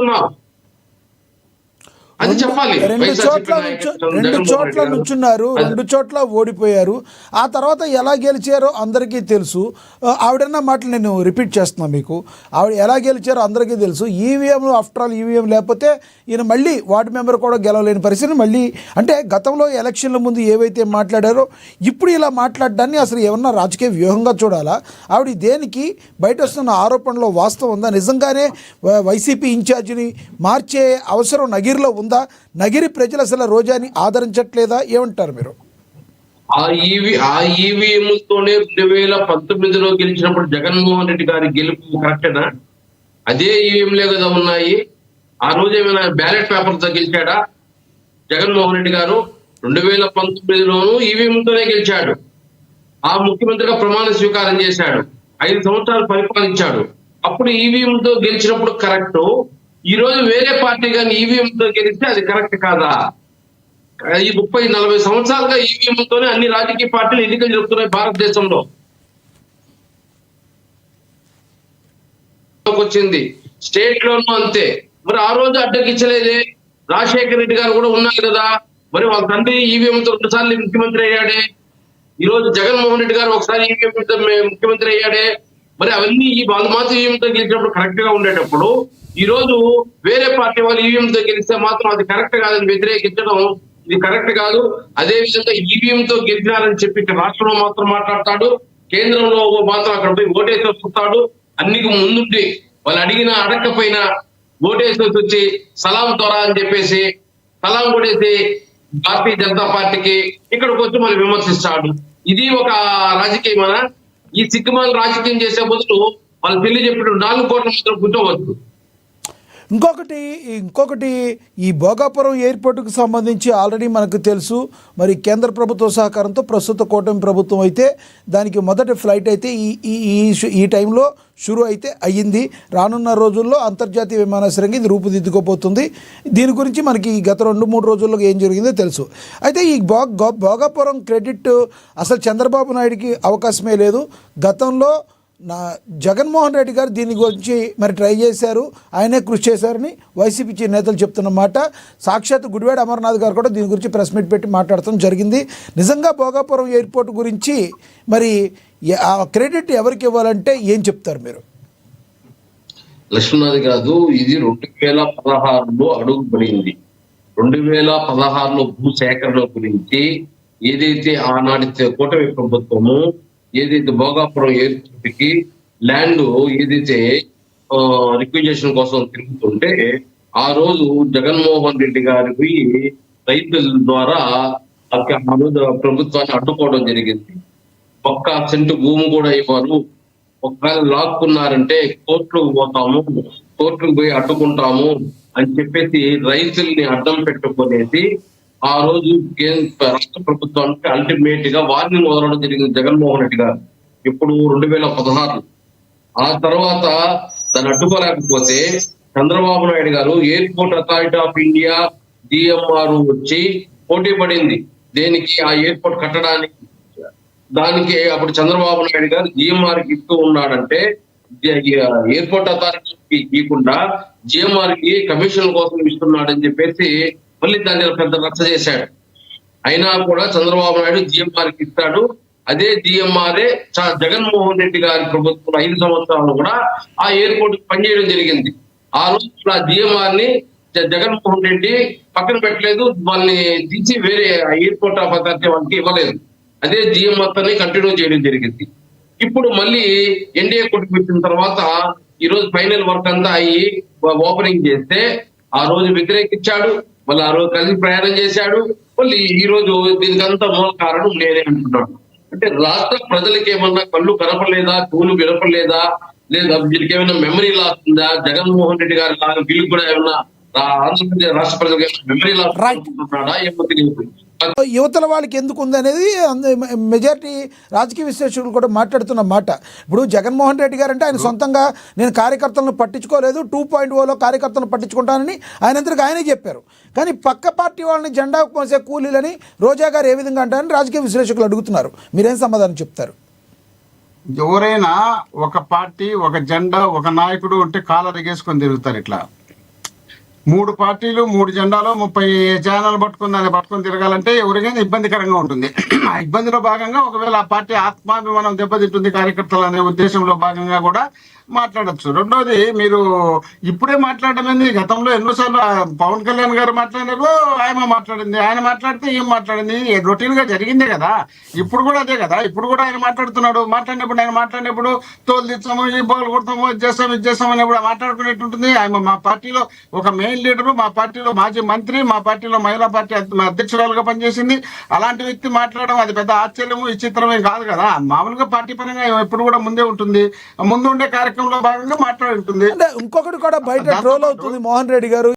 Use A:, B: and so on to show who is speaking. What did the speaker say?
A: చేస్తున్నారు అది చెప్పాలి.
B: రెండు చోట్ల నుంచున్నారు, 2 చోట్ల ఓడిపోయారు. ఆ తర్వాత ఎలా గెలిచారో అందరికీ తెలుసు. ఆవిడన్న మాటలు నేను రిపీట్ చేస్తున్నా మీకు. ఆవిడ ఎలా గెలిచారో అందరికీ తెలుసు. ఈవీఎంలు ఆఫ్టర్ ఆల్ ఈవీఎం లేకపోతే ఈయన మళ్ళీ వార్డు మెంబర్ కూడా గెలవలేని పరిస్థితి. మళ్ళీ అంటే గతంలో ఎలక్షన్ల ముందు ఏవైతే మాట్లాడారో ఇప్పుడు ఇలా మాట్లాడడాన్ని అసలు ఏమన్నా రాజకీయ వ్యూహంగా చూడాలా? ఆవిడ దేనికి బయట వస్తున్న ఆరోపణలో వాస్తవం ఉందా? నిజంగానే వైసీపీ ఇన్ఛార్జిని మార్చే అవసరం నగిరిలో ఉందా? నగిరి ప్రజలు అసలు రోజాని ఆదరించట్లేదా? ఏమంటారు మీరు?
A: ఆ ఈవీఎంతోనే 2019లో గెలిచినప్పుడు జగన్మోహన్ రెడ్డి గారి గెలుపు కరెక్టేనా? అదే ఈవీఎంలే కదా ఉన్నాయి. ఆ రోజు ఏమైనా బ్యాలెట్ పేపర్తో గెలిచాడా జగన్మోహన్ రెడ్డి గారు? 2019లోనూ ఈవీఎంతోనే గెలిచాడు. ఆ ముఖ్యమంత్రిగా ప్రమాణ స్వీకారం చేశాడు, 5 సంవత్సరాలు పరిపాలించాడు. అప్పుడు ఈవీఎంతో గెలిచినప్పుడు కరెక్ట్. ఈ రోజు వేరే పార్టీ కానీ ఈవీఎంతో గెలిస్తే అది కరెక్ట్ కాదా? ఈ 30-40 సంవత్సరాలుగా ఈవీఎంతోనే అన్ని రాజకీయ పార్టీలు ఎన్నికలు జరుపుతున్నాయి భారతదేశంలో. వచ్చింది స్టేట్ లోనూ అంతే. మరి ఆ రోజు అడ్డగించలేదే. రాజశేఖర రెడ్డి గారు కూడా ఉన్నారు కదా, మరి వాళ్ళ తండ్రి ఈవీఎంతో 2 సార్లు ముఖ్యమంత్రి అయ్యాడే. ఈ రోజు జగన్మోహన్ రెడ్డి గారు ఒకసారి ఈవీఎంతో ముఖ్యమంత్రి అయ్యాడే. మరి అవన్నీ వాళ్ళు మాత్రం ఈవీఎంతో గెలిచినప్పుడు కరెక్ట్ గా ఉండేటప్పుడు ఈ రోజు వేరే పార్టీ వాళ్ళు ఈవీఎంతో గెలిస్తే మాత్రం అది కరెక్ట్ కాదని వ్యతిరేకించడం ఇది కరెక్ట్ కాదు. అదే విధంగా ఈవీఎంతో గెలిచినారని చెప్పి రాష్ట్రంలో మాత్రం మాట్లాడతాడు, కేంద్రంలో మాత్రం అక్కడ పోయి ఓటేసి వస్తాడు. అన్నికి ముందుండి వాళ్ళు అడగకపోయినా ఓటేసి వచ్చి సలాం త్వర అని చెప్పేసి సలాం కొడేసి భారతీయ జనతా పార్టీకి ఇక్కడికి వచ్చి మళ్ళీ విమర్శిస్తాడు. ఇది ఒక రాజకీయమనా? ఈ సిగ్గుమాల రాజకీయం చేసే బదులు వాళ్ళు పెళ్లి చెప్పినట్టు 4 కోట్ల మాత్రం కూర్చోవచ్చు.
B: ఇంకొకటి ఈ భోగాపురం ఎయిర్పోర్టుకు సంబంధించి ఆల్రెడీ మనకు తెలుసు. మరి కేంద్ర ప్రభుత్వ సహకారంతో ప్రస్తుత కూటమి ప్రభుత్వం అయితే దానికి మొదటి ఫ్లైట్ అయితే ఈ టైంలో షురు అయితే అయ్యింది. రానున్న రోజుల్లో అంతర్జాతీయ విమానాశ్రయంగా ఇది రూపుదిద్దుకోబోతుంది. దీని గురించి మనకి గత 2-3 రోజుల్లో ఏం జరిగిందో తెలుసు. అయితే ఈ భోగాపురం క్రెడిట్ అసలు చంద్రబాబు నాయుడికి అవకాశమే లేదు. గతంలో జగన్మోహన్ రెడ్డి గారు దీని గురించి మరి ట్రై చేశారు, ఆయనే కృషి చేశారని వైసీపీ నేతలు చెప్తున్న మాట. సాక్షాత్ గుడివాడ అమర్నాథ్ గారు కూడా దీని గురించి ప్రెస్ మీట్ పెట్టి మాట్లాడటం జరిగింది. నిజంగా భోగాపురం ఎయిర్పోర్ట్ గురించి మరి ఆ క్రెడిట్ ఎవరికి ఇవ్వాలంటే ఏం చెప్తారు మీరు?
A: లక్ష్మణాథ్ కాదు, ఇది 2016లో అడుగుపడింది. 2016లో భూసేకరణ గురించి ఏదైతే ఆనాటి కూటమి ప్రభుత్వము ఏదైతే భోగాపురం ఎయిర్పోర్ట్ కి ల్యాండ్ ఏదైతే రిక్విజేషన్ కోసం తిరుగుతుంటే ఆ రోజు జగన్మోహన్ రెడ్డి గారికి రైతుల ద్వారా ప్రభుత్వాన్ని అడ్డుకోవడం జరిగింది. ఒక్క సెంటు భూమి కూడా ఇవ్వరు, ఒకవేళ లాక్కున్నారంటే కోర్టుకు పోతాము, కోర్టుకు పోయి అడ్డుకుంటాము అని చెప్పేసి రైతుల్ని అడ్డం పెట్టుకునేసి ఆ రోజు రాష్ట్ర ప్రభుత్వానికి అల్టిమేట్ గా వార్నింగ్ వదలడం జరిగింది జగన్మోహన్ రెడ్డి గారు. ఇప్పుడు 2016. ఆ తర్వాత దాన్ని అడ్డుకోలేకపోతే చంద్రబాబు నాయుడు గారు airport authority of India GMR వచ్చి పోటీ పడింది దేనికి, ఆ ఎయిర్పోర్ట్ కట్టడానికి. దానికి అప్పుడు చంద్రబాబు నాయుడు గారు జిఎంఆర్ కి ఇస్తూ ఉన్నాడంటే ఎయిర్పోర్ట్ అథారిటీ ఇవ్వకుండా జిఎంఆర్ కి కమిషన్ కోసం ఇస్తున్నాడని చెప్పేసి మళ్ళీ దాన్ని పెద్ద రచ్చ చేశాడు. అయినా కూడా చంద్రబాబు నాయుడు జిఎంఆర్ కి ఇస్తాడు. అదే జిఎంఆర్ఏ జగన్మోహన్ రెడ్డి గారి ప్రభుత్వం 5 సంవత్సరాలు కూడా ఆ ఎయిర్పోర్ట్ పనిచేయడం జరిగింది. ఆ రోజు ఆ జిఎంఆర్ ని జగన్మోహన్ రెడ్డి పక్కన పెట్టలేదు, వాళ్ళని తీసి వేరే ఎయిర్పోర్ట్ ఆఫ్ అథారిటీ వాళ్ళకి ఇవ్వలేదు. అదే జిఎంఆర్ తోనే కంటిన్యూ చేయడం జరిగింది. ఇప్పుడు మళ్ళీ ఎన్డీఏ కూటమి వచ్చిన తర్వాత ఈ రోజు ఫైనల్ వర్క్ అంతా అయ్యి ఓపెనింగ్ చేస్తే ఆ రోజు వ్యతిరేకించాడు, మళ్ళీ ఆ రోజు కలిసి ప్రయాణం చేశాడు. మళ్ళీ ఈ రోజు దీనికంతా మూల కారణం నేనే అంటున్నాడు. అంటే రాష్ట్ర ప్రజలకి ఏమన్నా కళ్ళు కనపడలేదా, చెవులు వినపడలేదా, లేదా వీళ్ళకి ఏమైనా మెమరీ లాస్ ఉందా? జగన్మోహన్ రెడ్డి గారి లాగా వీళ్ళకి కూడా ఏమన్నా ఆంధ్రప్రదేశ్ రాష్ట్ర ప్రజలకు మెమరీ లాస్ ఉంటున్నాడా ఏమో తెలియదు.
B: యువతల వాళ్ళకి ఎందుకు ఉంది అనేది మెజారిటీ రాజకీయ విశ్లేషకులు కూడా మాట్లాడుతున్న మాట. ఇప్పుడు జగన్మోహన్ రెడ్డి గారు అంటే ఆయన సొంతంగా నేను కార్యకర్తలను పట్టించుకోలేదు, 2.0లో కార్యకర్తలను పట్టించుకుంటానని ఆయనంతటికి ఆయనే చెప్పారు. కానీ పక్క పార్టీ వాళ్ళని జెండా మోసే కూలీలని రోజా గారు ఏ విధంగా అంటారని రాజకీయ విశ్లేషకులు అడుగుతున్నారు. మీరేం సమాధానం చెప్తారు?
C: ఎవరైనా ఒక పార్టీ, ఒక జెండా, ఒక నాయకుడు ఉంటే కాలర్ ఎగేసుకొని తిరుగుతారు. ఇట్లా 3 పార్టీలు 3 జెండాలు 30 ఛానల్ పట్టుకొని తిరగాలంటే ఎవరికైనా ఇబ్బందికరంగా ఉంటుంది. ఆ ఇబ్బందిలో భాగంగా ఒకవేళ ఆ పార్టీ ఆత్మాభిమానం దెబ్బతింటుంది కార్యకర్తలు అనే ఉద్దేశంలో భాగంగా కూడా మాట్లాడచ్చు. రెండోది, మీరు ఇప్పుడే మాట్లాడడం ఏంది? గతంలో ఎన్నోసార్లు పవన్ కళ్యాణ్ గారు మాట్లాడారు, ఆయన మాట్లాడింది, ఆయన మాట్లాడితే ఏం మాట్లాడింది, రొటీన్ గా జరిగిందే కదా. ఇప్పుడు కూడా అదే కదా. ఇప్పుడు కూడా ఆయన మాట్లాడినప్పుడు తోలు తెచ్చాము, ఈ బోలు కొడతాము, ఇది చేస్తాం అనేప్పుడు మాట్లాడుకునేట్టుంటుంది. ఆయన మా పార్టీలో ఒక మెయిన్ లీడరు, మా పార్టీలో మాజీ మంత్రి, మా పార్టీలో మహిళా పార్టీ అధ్యక్షురాలుగా పనిచేసింది. అలాంటి వ్యక్తి మాట్లాడడం అది పెద్ద ఆశ్చర్యము విచిత్రమేం కాదు కదా. మామూలుగా పార్టీ పరంగా ఎప్పుడు కూడా ముందే ఉంటుంది, ముందు ఉండే కార్యక్రమంలో భాగంగా మాట్లాడి ఉంటుంది.
B: అంటే ఇంకొకటి కూడా బయట ట్రోల్ అవుతుంది మోహన్ రెడ్డి గారు.